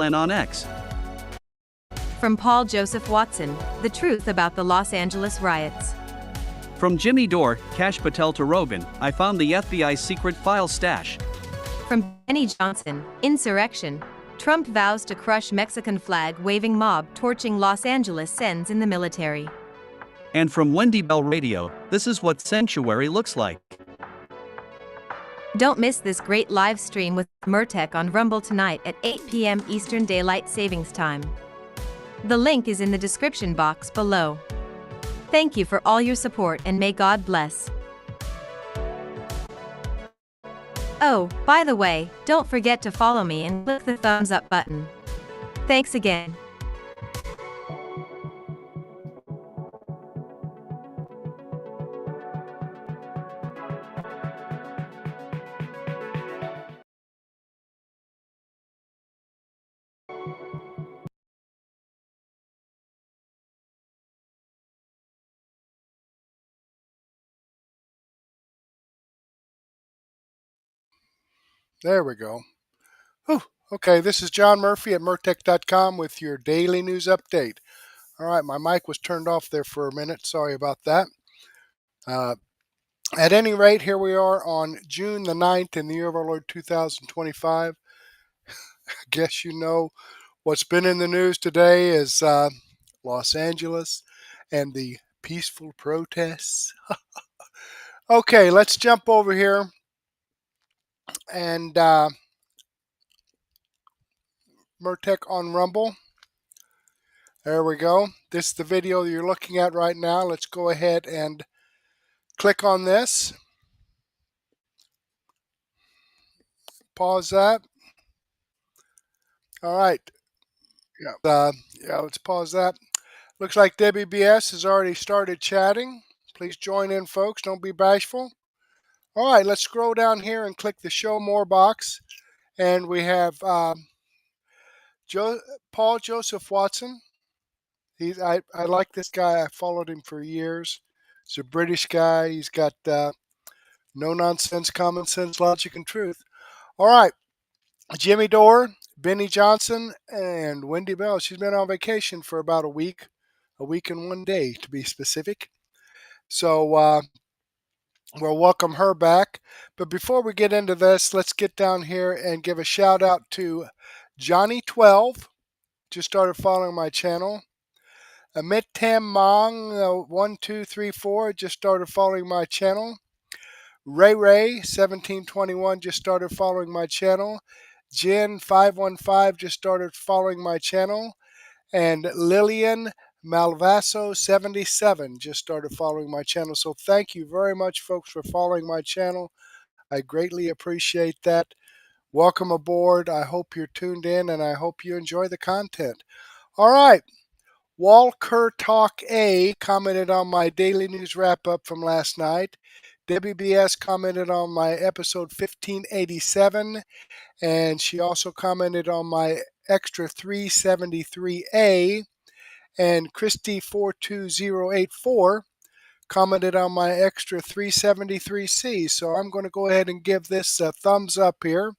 and on X. From Paul Joseph Watson, the truth about the Los Angeles riots. From Jimmy Dore, Kash Patel to Rogan, I found the FBI's secret file stash. From Benny Johnson, Insurrection, Trump vows to crush Mexican flag-waving mob torching Los Angeles sends in the military. And from Wendy Bell Radio, this is what sanctuary looks like. Don't miss this great live stream with Murtech on Rumble tonight at 8 p.m. Eastern Daylight Savings Time. The link is in the description box below. Thank you for all your support and may God bless. Oh, by the way, don't forget to follow me and click the thumbs up button. Thanks again. There we go. Whew. Okay, this is John Murphy at Murtech.com with your daily news update. All right, my mic was turned off there for a minute. Sorry about that. At any rate, here we are on June the 9th in the year of our Lord 2025. I guess you know what's been in the news today is Los Angeles and the peaceful protests. Okay, let's jump over here and Murtech on Rumble. There we go. This is the video you're looking at right now. Let's go ahead and click on this. Pause that. All right. Let's pause that. Looks like WBS has already started chatting. Please join in, folks. Don't be bashful. All right, let's scroll down here and click the Show More box. And we have Paul Joseph Watson. I like this guy. I followed him for years. He's a British guy. He's got no nonsense, common sense, logic, and truth. All right, Jimmy Dore, Benny Johnson, and Wendy Bell. She's been on vacation for about a week and 1 day to be specific. So we'll welcome her back. But before we get into this, let's get down here and give a shout out to Johnny12. Just started following my channel. Amit Tam Mong 1234 just started following my channel. Ray 1721 just started following my channel. Jen 515 just started following my channel. And Lillian Malvaso 77 just started following my channel. So thank you very much, folks, for following my channel. I greatly appreciate that. Welcome aboard. I hope you're tuned in and I hope you enjoy the content. All right. Walker Talk A commented on my daily news wrap up from last night. WBS commented on my episode 1587, and she also commented on my extra 373A. And Christy 42084 commented on my extra 373C. So I'm going to go ahead and give this a thumbs up here.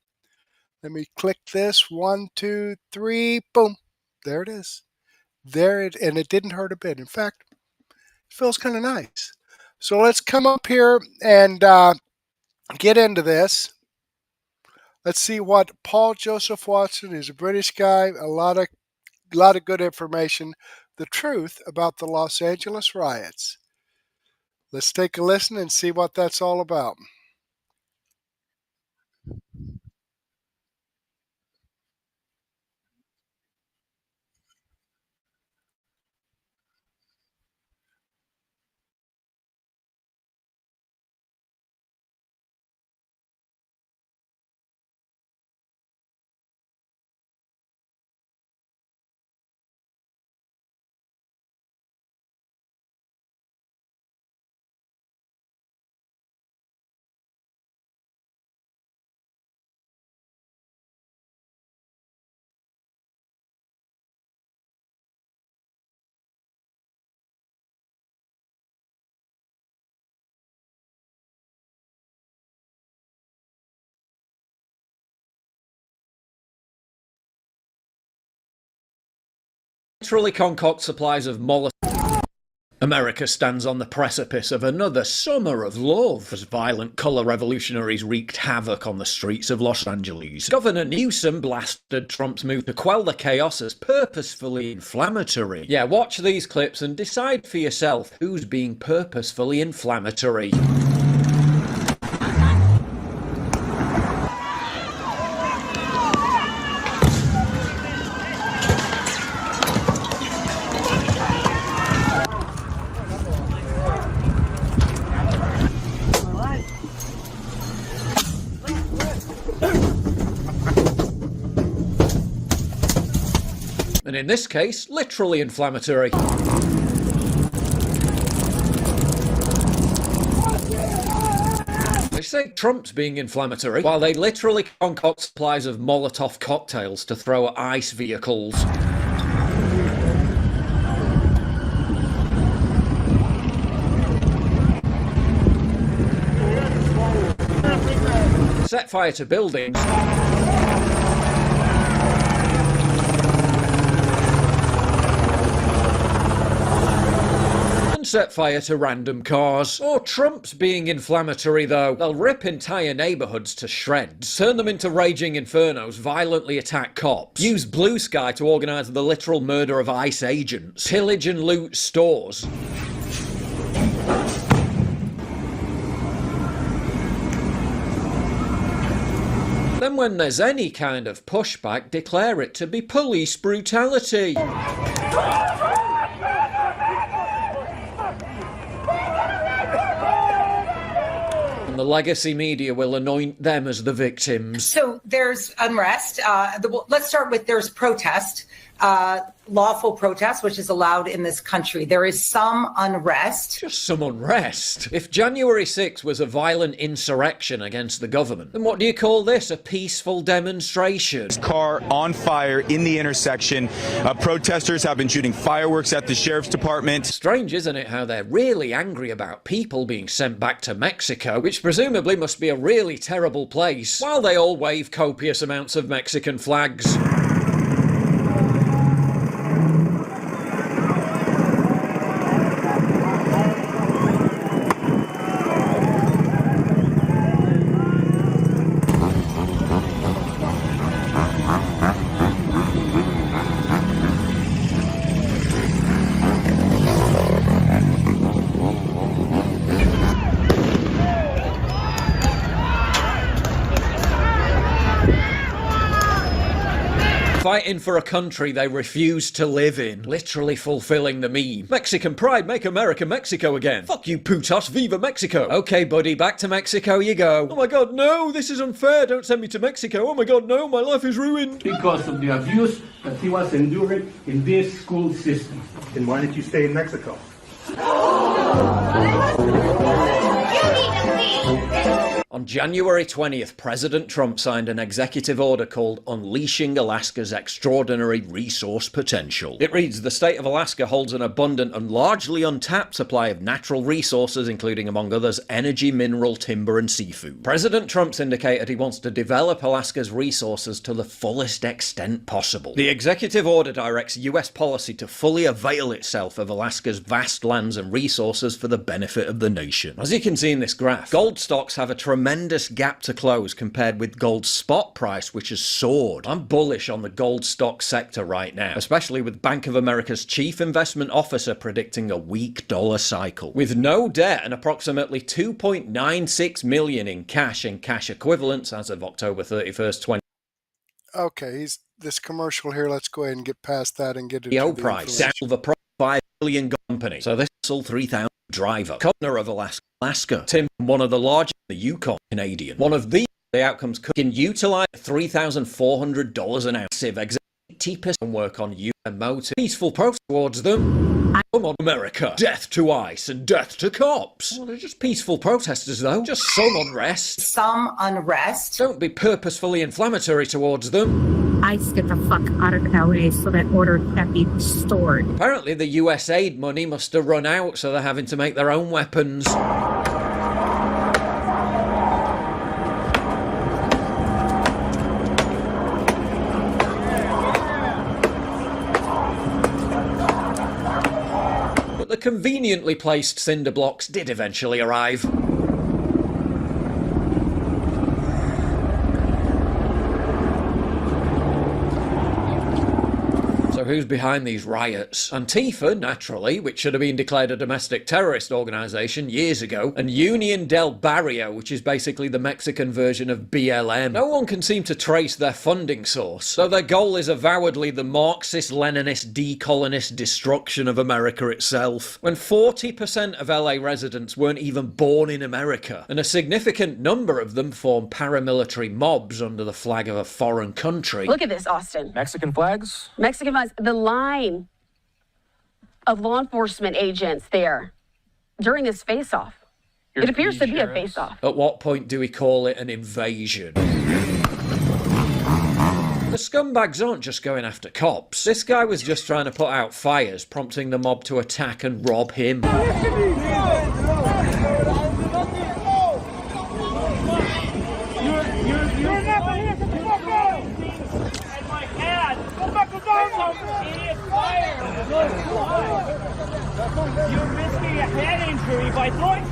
Let me click this. 1, 2, 3. Boom. There it is. And it didn't hurt a bit. In fact, it feels kind of nice. So let's come up here and get into this. Let's see what Paul Joseph Watson is. A British guy, a lot of good information. The truth about the Los Angeles riots. Let's take a listen and see what that's all about. literally concoct supplies of Molotov. America stands on the precipice of another summer of love as violent colour revolutionaries wreaked havoc on the streets of Los Angeles. Governor Newsom blasted Trump's move to quell the chaos as purposefully inflammatory. Yeah, watch these clips and decide for yourself who's being purposefully inflammatory. And in this case, literally inflammatory. They say Trump's being inflammatory, while they literally concoct supplies of Molotov cocktails to throw at ICE vehicles. Set fire to buildings. Set fire to random cars. Or Trump's being inflammatory though. They'll rip entire neighbourhoods to shreds, turn them into raging infernos, violently attack cops, use Blue Sky to organise the literal murder of ICE agents, pillage and loot stores. Then when there's any kind of pushback, declare it to be police brutality. The legacy media will anoint them as the victims. So there's unrest. Let's start with there's protest, lawful protest, which is allowed in this country. There is some unrest. Just some unrest. If January 6th was a violent insurrection against the government, then what do you call this? A peaceful demonstration? Car on fire in the intersection. Protesters have been shooting fireworks at the sheriff's department. Strange, isn't it, how they're really angry about people being sent back to Mexico, which presumably must be a really terrible place, while they all wave copious amounts of Mexican flags. Fighting for a country they refuse to live in. Literally fulfilling the meme. Mexican pride, make America Mexico again. Fuck you, putos, viva Mexico. Okay, buddy, back to Mexico you go. Oh my god, no, this is unfair, don't send me to Mexico. Oh my god, no, my life is ruined. Because of the abuse that he was enduring in this school system. Then why did you stay in Mexico? On January 20th, President Trump signed an executive order called Unleashing Alaska's Extraordinary Resource Potential. It reads, the state of Alaska holds an abundant and largely untapped supply of natural resources, including, among others, energy, mineral, timber, and seafood. President Trump's indicated he wants to develop Alaska's resources to the fullest extent possible. The executive order directs US policy to fully avail itself of Alaska's vast lands and resources for the benefit of the nation. As you can see in this graph, gold stocks have a tremendous gap to close compared with gold's spot price, which has soared. I'm bullish on the gold stock sector right now, especially with Bank of America's chief investment officer predicting a weak dollar cycle. With no debt and approximately $2.96 million in cash and cash equivalents as of October 31st, 20. Okay, this commercial here. Let's go ahead and get past that and get it. The price down the pro 5 billion company. So this is 3,000 driver, governor of Alaska, Tim, one of the largest in the Yukon, Canadian. One of the outcomes can utilize $3,400 an ounce. 80% work on UN motive. Peaceful protest towards them. Come on, America. Death to ICE and death to cops. Well, they're just peaceful protesters, though. Just some unrest. Some unrest. Don't be purposefully inflammatory towards them. ICE get the fuck out of LA so that order can be restored. Apparently the US aid money must have run out, so they're having to make their own weapons. conveniently placed cinder blocks did eventually arrive. So who's behind these riots? Antifa, naturally, which should have been declared a domestic terrorist organisation years ago, and Union del Barrio, which is basically the Mexican version of BLM. No one can seem to trace their funding source, though their goal is avowedly the Marxist-Leninist decolonist destruction of America itself. When 40% of LA residents weren't even born in America, and a significant number of them form paramilitary mobs under the flag of a foreign country. Look at this, Austin. Mexican flags? Mexican flags. The line of law enforcement agents there during this face-off. It appears to be a face-off. At what point do we call it an invasion? The scumbags aren't just going after cops. This guy was just trying to put out fires, prompting the mob to attack and rob him. You're risking a head injury by throwing. If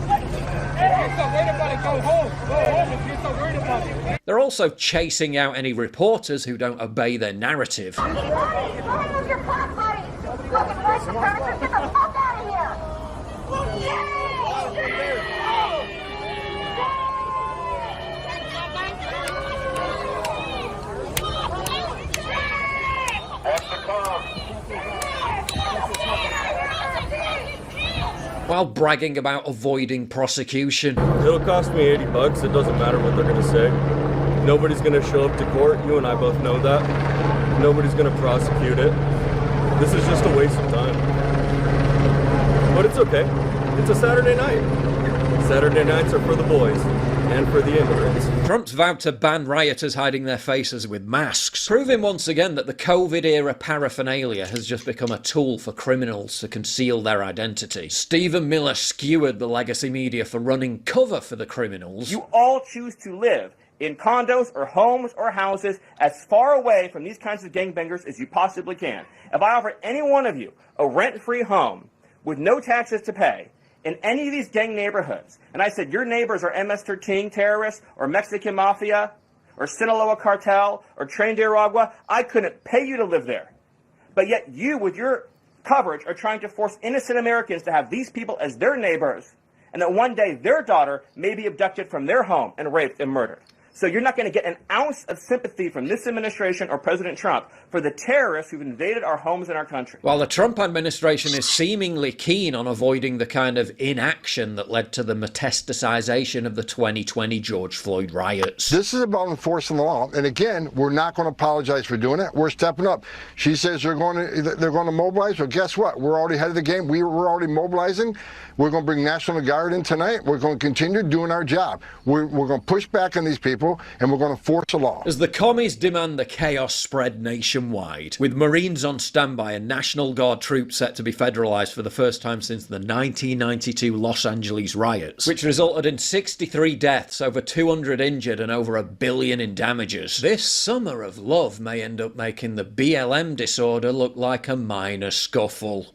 you're so worried about it, go home. Go home if you're so worried about it. They're also chasing out any reporters who don't obey their narrative. While bragging about avoiding prosecution. It'll cost me $80. It doesn't matter what they're going to say. Nobody's going to show up to court. You and I both know that. Nobody's going to prosecute it. This is just a waste of time. But it's okay. It's a Saturday night. Saturday nights are for the boys. And for the immigrants. Trump's vowed to ban rioters hiding their faces with masks, proving once again that the COVID-era paraphernalia has just become a tool for criminals to conceal their identity. Stephen Miller skewered the legacy media for running cover for the criminals. You all choose to live in condos or homes or houses as far away from these kinds of gangbangers as you possibly can. If I offer any one of you a rent-free home with no taxes to pay, in any of these gang neighborhoods, and I said your neighbors are MS-13 terrorists or Mexican mafia or Sinaloa cartel or Tren de Aragua, I couldn't pay you to live there. But yet you, with your coverage, are trying to force innocent Americans to have these people as their neighbors, and that one day their daughter may be abducted from their home and raped and murdered. So you're not going to get an ounce of sympathy from this administration or President Trump for the terrorists who've invaded our homes and our country. While the Trump administration is seemingly keen on avoiding the kind of inaction that led to the metastasization of the 2020 George Floyd riots. This is about enforcing the law. And again, we're not going to apologize for doing it. We're stepping up. She says they're going to mobilize. Well, guess what? We're already ahead of the game. We're already mobilizing. We're going to bring National Guard in tonight. We're going to continue doing our job. We're going to push back on these people, and we're going to force the law. As the commies demand the chaos spread nationwide, with Marines on standby and National Guard troops set to be federalized for the first time since the 1992 Los Angeles riots, which resulted in 63 deaths, over 200 injured, and over $1 billion in damages. This summer of love may end up making the BLM disorder look like a minor scuffle.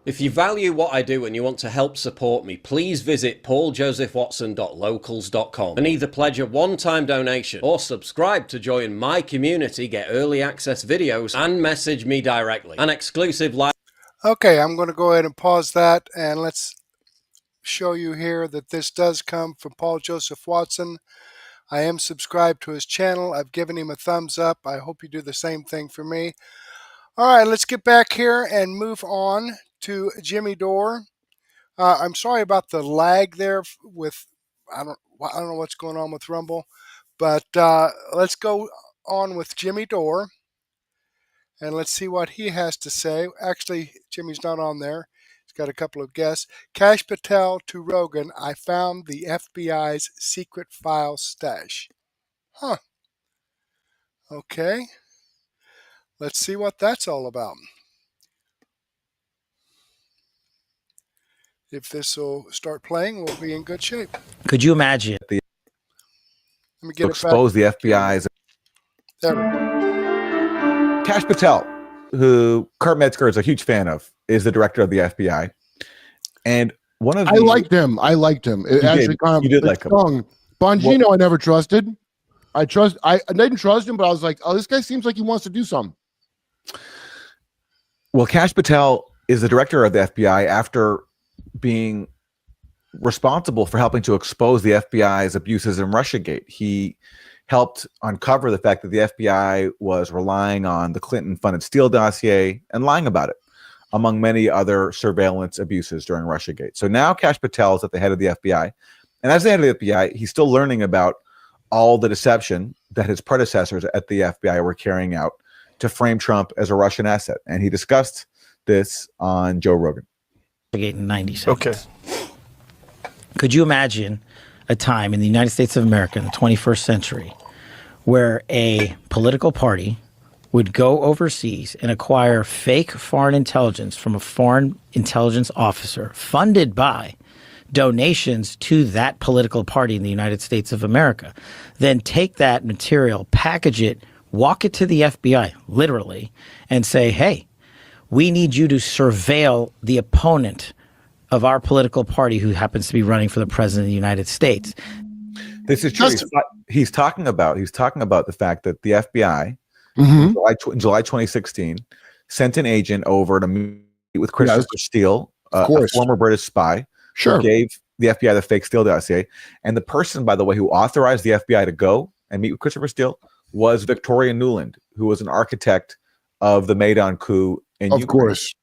If you value what I do and you want to help support me, please visit pauljosephwatson.locals.com and either pledge a one-time donation or subscribe to join my community, get early access videos, and message me directly. An exclusive live... Okay, I'm going to go ahead and pause that, and let's show you here that this does come from Paul Joseph Watson. I am subscribed to his channel. I've given him a thumbs up. I hope you do the same thing for me. All right, let's get back here and move on to Jimmy Dore. I'm sorry about the lag there with, I don't know what's going on with Rumble, but let's go on with Jimmy Dore and let's see what he has to say. Actually, Jimmy's not on there. He's got a couple of guests. Kash Patel to Rogan, I found the FBI's secret file stash. Huh. Okay. Let's see what that's all about. If this will start playing, we'll be in good shape. Could you imagine? Let me get expose the FBI's. There we go. Kash Patel who Kurt Metzger is a huge fan of, is the director of the FBI. And one of I liked him. It actually kind of you did like him. Bongino, I never trusted. I didn't trust him, but I was like, oh, this guy seems like he wants to do something. Well, Kash Patel is the director of the FBI after being responsible for helping to expose the FBI's abuses in Russiagate. He helped uncover the fact that the FBI was relying on the Clinton-funded Steele dossier and lying about it, among many other surveillance abuses during Russiagate. So now Kash Patel is at the head of the FBI. And as the head of the FBI, he's still learning about all the deception that his predecessors at the FBI were carrying out to frame Trump as a Russian asset. And he discussed this on Joe Rogan. In 90 seconds. Okay. Could you imagine a time in the United States of America in the 21st century where a political party would go overseas and acquire fake foreign intelligence from a foreign intelligence officer funded by donations to that political party in the United States of America, then take that material, package it, walk it to the FBI, literally, and say, hey, we need you to surveil the opponent of our political party who happens to be running for the president of the United States. This is true. He's talking about the fact that the FBI in July 2016 sent an agent over to meet with Christopher Steele, a former British spy, who gave the FBI the fake Steele dossier. And the person, by the way, who authorized the FBI to go and meet with Christopher Steele was Victoria Nuland, who was an architect of the Maidan coup in Ukraine. Of course.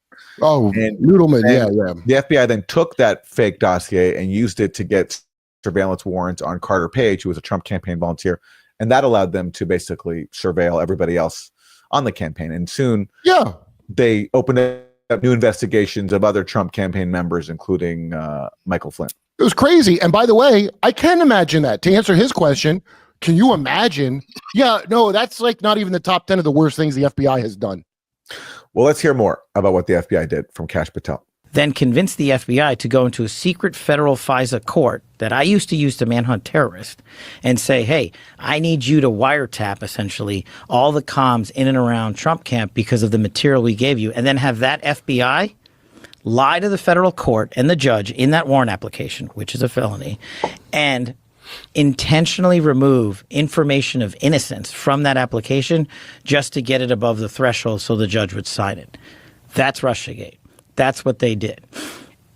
Oh, Noodleman, yeah. The FBI then took that fake dossier and used it to get surveillance warrants on Carter Page, who was a Trump campaign volunteer, and that allowed them to basically surveil everybody else on the campaign. And soon, they opened up new investigations of other Trump campaign members, including Michael Flynn. It was crazy. And by the way, I can imagine that. To answer his question, can you imagine? Yeah, no, that's like not even the top 10 of the worst things the FBI has done. Well, let's hear more about what the FBI did from Kash Patel. Then convince the FBI to go into a secret federal FISA court that I used to use to manhunt terrorists and say, hey, I need you to wiretap, essentially, all the comms in and around Trump camp because of the material we gave you, and then have that FBI lie to the federal court and the judge in that warrant application, which is a felony, and intentionally remove information of innocence from that application just to get it above the threshold so the judge would sign it. That's Russiagate. That's what they did.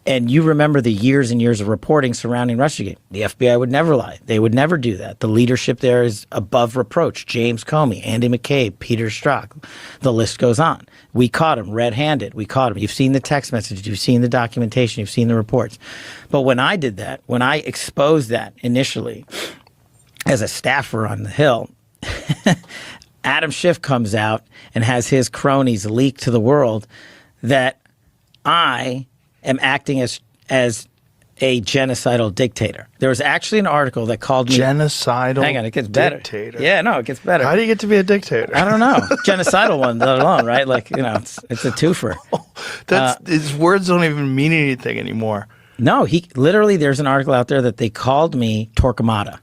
And you remember the years and years of reporting surrounding Russiagate. The FBI would never lie. They would never do that. The leadership there is above reproach. James Comey, Andy McCabe, Peter Strzok. The list goes on. We caught him red-handed. We caught him. You've seen the text messages. You've seen the documentation. You've seen the reports. But when I did that, when I exposed that initially as a staffer on the Hill, Adam Schiff comes out and has his cronies leak to the world that I am acting as a genocidal dictator. There was actually an article that called me genocidal. Hang on, it gets better. Dictator. Yeah, no, it gets better. How do you get to be a dictator? I don't know. Genocidal one, let alone, right? Like, you know, it's a twofer. His words don't even mean anything anymore. No, he literally. There's an article out there that they called me Torquemada,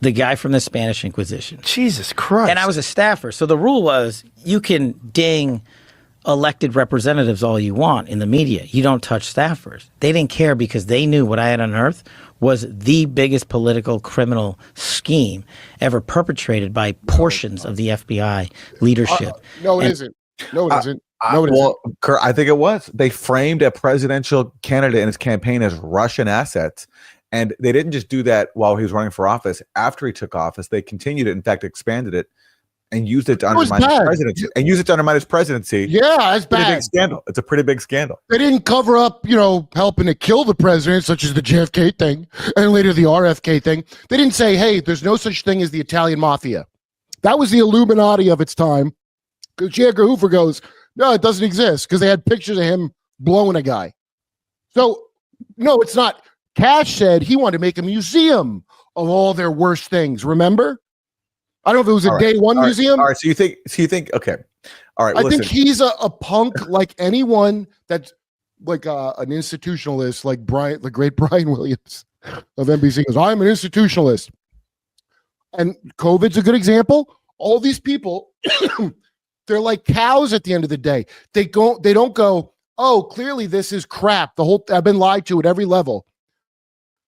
the guy from the Spanish Inquisition. Jesus Christ! And I was a staffer, so the rule was you can ding elected representatives all you want in the media. You don't touch staffers. They didn't care because they knew what I had unearthed was the biggest political criminal scheme ever perpetrated by portions of the FBI leadership. No, it isn't. No, it isn't. No, it isn't. Kurt, I think it was. They framed a presidential candidate in his campaign as Russian assets. And they didn't just do that while he was running for office. After he took office, they continued it, in fact, expanded it, and used it to undermine his presidency. And use it to undermine his presidency. Yeah, that's bad. Big scandal. It's a pretty big scandal. They didn't cover up, helping to kill the president, such as the JFK thing, and later the RFK thing. They didn't say, hey, there's no such thing as the Italian mafia. That was the Illuminati of its time. Because J. Edgar Hoover goes, no, it doesn't exist, because they had pictures of him blowing a guy. So, no, it's not. Kash said he wanted to make a museum of all their worst things, remember? I don't know if it was a day one museum. All right, so you think, okay. All right, I think he's a punk like anyone that's like an institutionalist, like the great Brian Williams of NBC goes, I'm an institutionalist. And COVID's a good example. All these people They're like cows at the end of the day. They don't go, oh, clearly this is crap. I've been lied to at every level.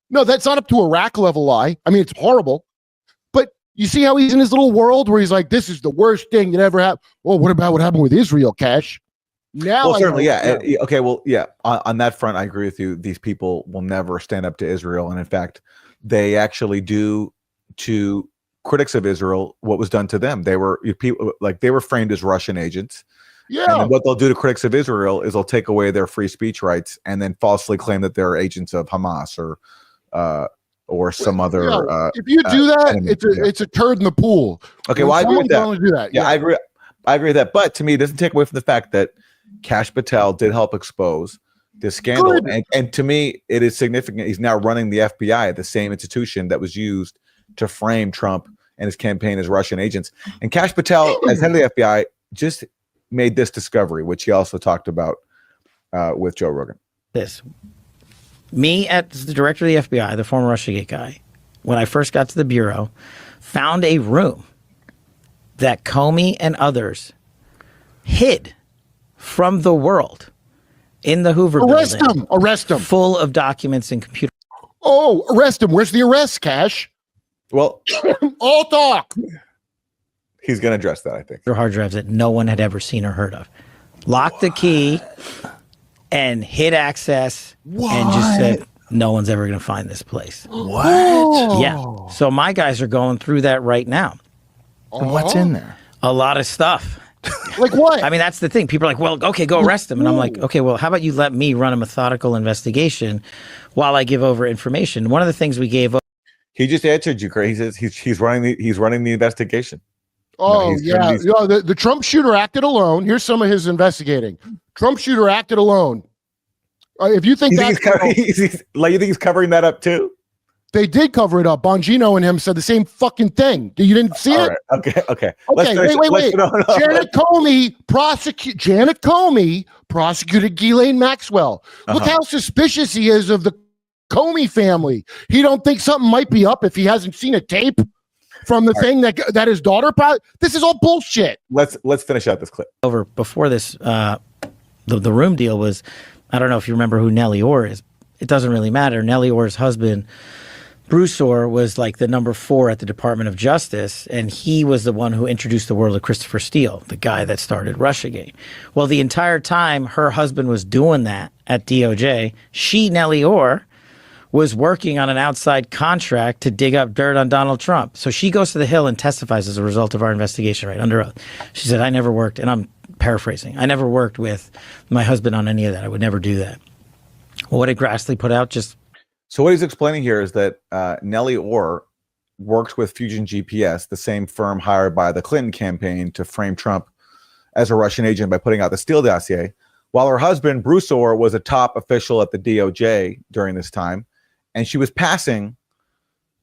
No, that's not up to Iraq level lie. I mean, it's horrible. But you see how he's in his little world where he's like, this is the worst thing that ever happened. Well, what about what happened with Israel, Kash? Now, well, certainly, yeah. Okay, well, yeah. On that front, I agree with you. These people will never stand up to Israel, and in fact, they actually do to critics of Israel what was done to them. They were framed as Russian agents. Yeah. And what they'll do to critics of Israel is they'll take away their free speech rights and then falsely claim that they're agents of Hamas or some other. If you do that, it's a turd in the pool. Okay, well, I agree with that. Yeah, I agree. I agree with that. But to me, it doesn't take away from the fact that Kash Patel did help expose this scandal. And to me, it is significant. He's now running the FBI, the same institution that was used to frame Trump and his campaign as Russian agents. And Kash Patel, as head of the FBI, just made this discovery, which he also talked about with Joe Rogan. Me, as the director of the FBI, the former Russiagate guy, when I first got to the Bureau, found a room that Comey and others hid from the world in the Hoover building. Arrest him. Full of documents and computers. Oh, arrest him. Where's the arrest, Kash? Well, all talk. He's going to address that, I think. Their hard drives that no one had ever seen or heard of. Locked the key and hit access and just said, no one's ever going to find this place. What? Yeah. So my guys are going through that right now. And what's in there? A lot of stuff. Like what? I mean, that's the thing. People are like, well, okay, go arrest him. And I'm like, okay, well, how about you let me run a methodical investigation while I give over information? One of the things we gave over. He just answered you, Kory. He says he's running the investigation. Oh, yeah. The Trump shooter acted alone. Here's some of his investigating. Trump shooter acted alone. If you think you think he's covering that up too? They did cover it up. Bongino and him said the same fucking thing. You didn't see it? Right. Okay. Wait. Janet Comey prosecuted Ghislaine Maxwell. Look how suspicious he is of the Comey family. He don't think something might be up if he hasn't seen a tape from the thing that his daughter. This is all bullshit. Let's finish out this clip. Over before this, the room deal was. I don't know if you remember who Nellie Orr is. It doesn't really matter. Nellie Orr's husband, Bruce Orr, was like the number 4 at the Department of Justice, and he was the one who introduced the world of Christopher Steele, the guy that started Russiagate. Well, the entire time her husband was doing that at DOJ, Nellie Orr, was working on an outside contract to dig up dirt on Donald Trump. So she goes to the Hill and testifies as a result of our investigation, right, under oath. She said, I never worked, and I'm paraphrasing, I never worked with my husband on any of that. I would never do that. Well, what did Grassley put out? So what he's explaining here is that Nellie Orr worked with Fusion GPS, the same firm hired by the Clinton campaign to frame Trump as a Russian agent by putting out the Steele dossier, while her husband, Bruce Orr, was a top official at the DOJ during this time, and she was passing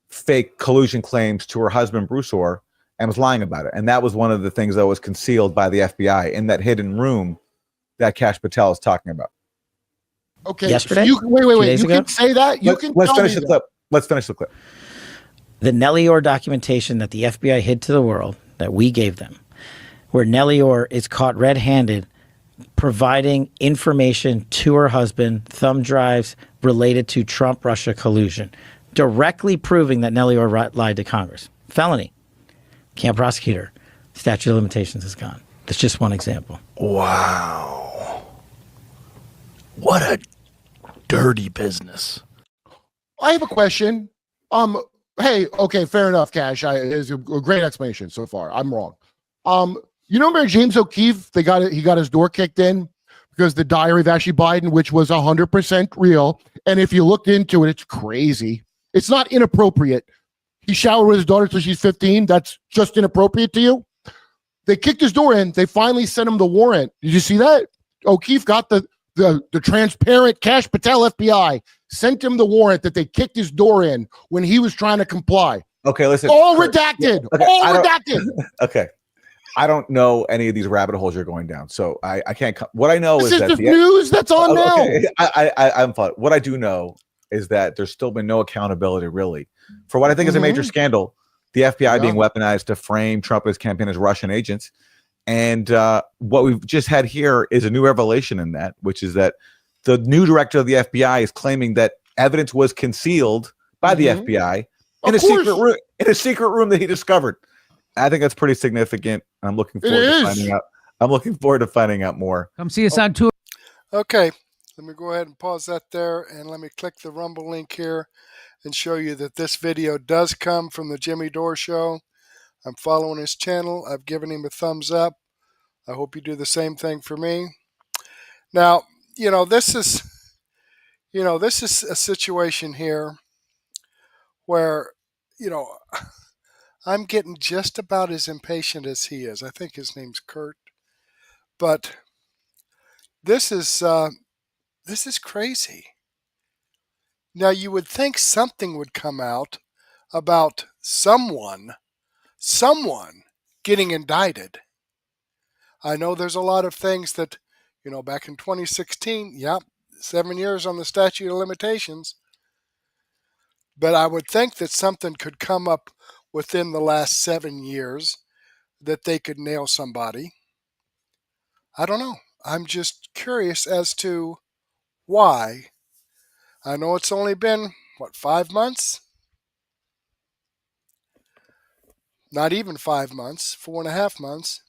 fake collusion claims to her husband, Bruce Orr, and was lying about it. And that was one of the things that was concealed by the FBI in that hidden room that Kash Patel is talking about. Okay. Yesterday? Wait. You can say that? Let's finish the clip. Let's finish the clip. The Nellie Orr documentation that the FBI hid to the world, that we gave them, where Nellie Orr is caught red-handed providing information to her husband, thumb drives related to Trump-Russia collusion, directly proving that Nellie Orr lied to Congress. Felony. Can't prosecute her. Statute of limitations is gone. That's just one example. Wow. What a dirty business. I have a question. Hey, okay, fair enough, Kash. It's a great explanation so far. I'm wrong. You remember James O'Keefe? He got his door kicked in because the diary of Ashley Biden, which was 100% real. And if you looked into it, it's crazy. It's not inappropriate. He showered with his daughter till she's 15. That's just inappropriate to you. They kicked his door in. They finally sent him the warrant. Did you see that? O'Keefe got the transparent Kash Patel FBI sent him the warrant that they kicked his door in when he was trying to comply. Okay, listen. All redacted. Okay, all redacted. Okay. I don't know any of these rabbit holes you're going down, so I can't. What I know is that the news that's on now. Okay. I'm fine. What I do know is that there's still been no accountability, really, for what I think is a major scandal. The FBI being weaponized to frame Trump and his campaign as Russian agents, And what we've just had here is a new revelation in that, which is that the new director of the FBI is claiming that evidence was concealed by the FBI in a secret room that he discovered. I think that's pretty significant. I'm looking forward to finding out. I'm looking forward to finding out more. Come see us on tour. Okay, let me go ahead and pause that there, and let me click the Rumble link here and show you that this video does come from the Jimmy Dore Show. I'm following his channel. I've given him a thumbs up. I hope you do the same thing for me. Now, this is a situation here where, I'm getting just about as impatient as he is. I think his name's Kurt. But this is crazy. Now, you would think something would come out about someone getting indicted. I know there's a lot of things that, back in 2016, 7 years on the statute of limitations. But I would think that something could come up within the last 7 years that they could nail somebody. I don't know. I'm just curious as to why. I know it's only been, 5 months? Not even 5 months, 4.5 months.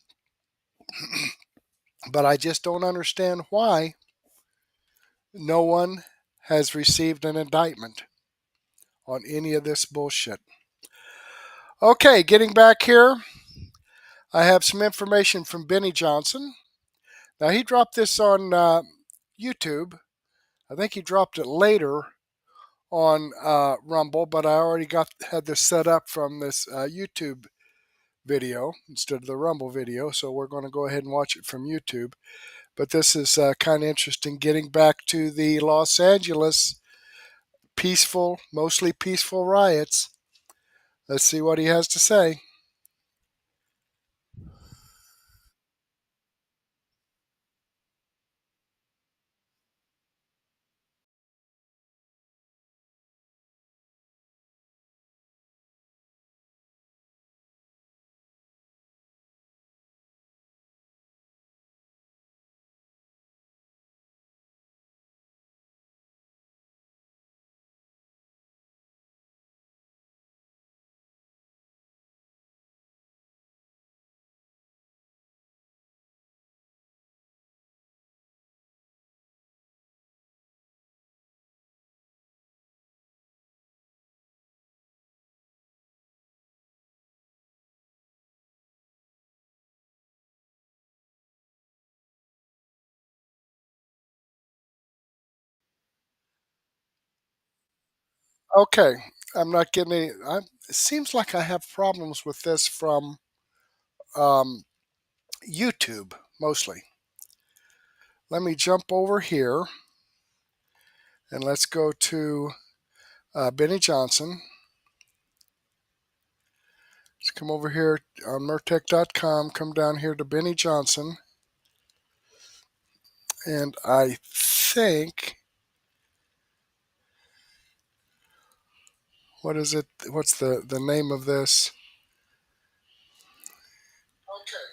But I just don't understand why no one has received an indictment on any of this bullshit. Okay, getting back here, I have some information from Benny Johnson. Now, he dropped this on YouTube. I think he dropped it later on Rumble, but I already had this set up from this YouTube video instead of the Rumble video, so we're going to go ahead and watch it from YouTube. But this is kind of interesting, getting back to the Los Angeles mostly peaceful riots. Let's see what he has to say. Okay, I'm not getting any. It seems like I have problems with this from YouTube mostly. Let me jump over here and let's go to Benny Johnson. Let's come over here on Mertech.com, come down here to Benny Johnson. And I think, what is it? What's the name of this? Okay,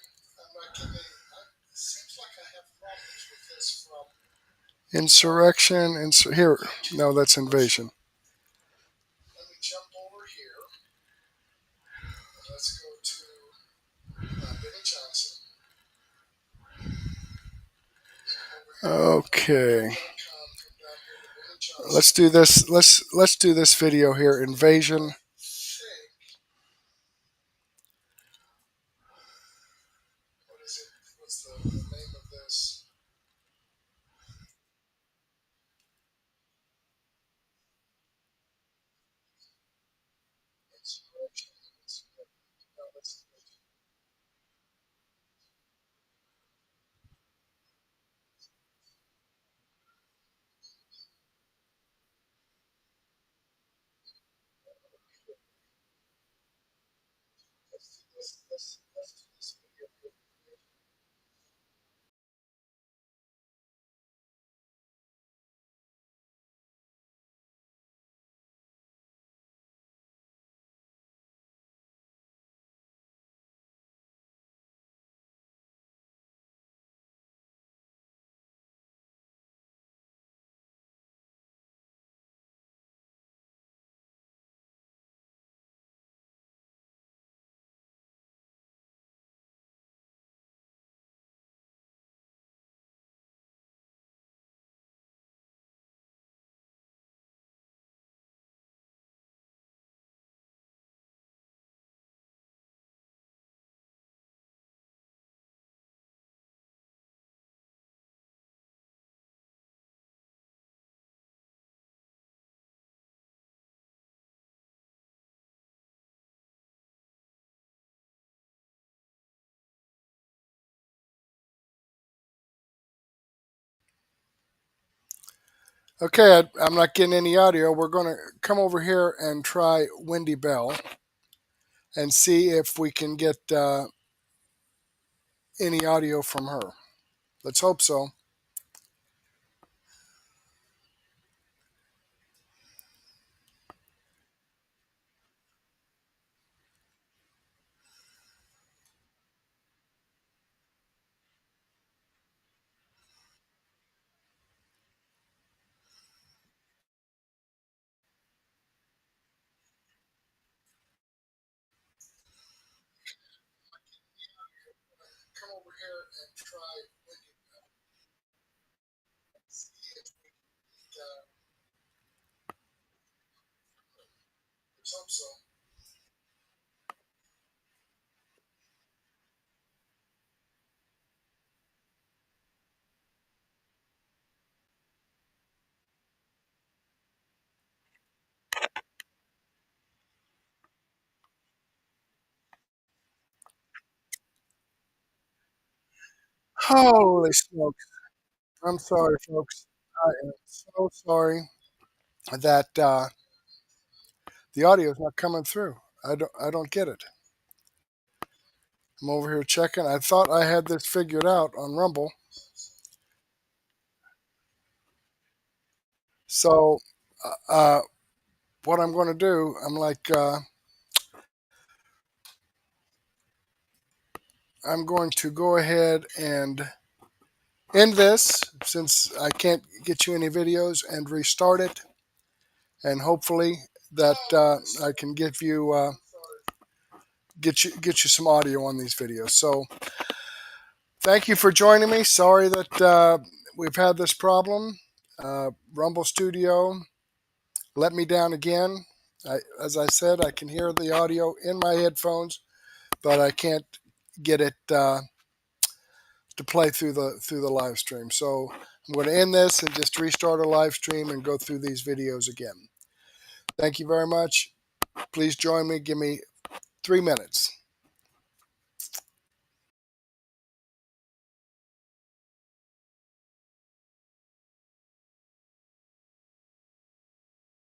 I'm not getting any. It seems like I have problems with this from insurrection. Here, no, that's invasion. Let me jump over here. Let's go to Benny Johnson. Okay. Let's do this. Let's do this video here. Invasion. What is it? What's the name of this? Let's do this video. Okay, I'm not getting any audio. We're going to come over here and try Wendy Bell and see if we can get any audio from her. Let's hope so. Come over here and try Wendy Bell. See if we can let's hope so. Holy smokes. I'm sorry, folks. I am so sorry that the audio is not coming through. I don't get it. I'm over here checking. I thought I had this figured out on Rumble. So what I'm going to do, I'm going to go ahead and end this since I can't get you any videos and restart it. And hopefully that I can give you get you some audio on these videos. So thank you for joining me. Sorry that we've had this problem. Rumble Studio let me down again. As I said, I can hear the audio in my headphones, but I can't get it to play through the live stream. So I'm going to end this and just restart a live stream and go through these videos again. Thank you very much. Please join me. Give me 3 minutes.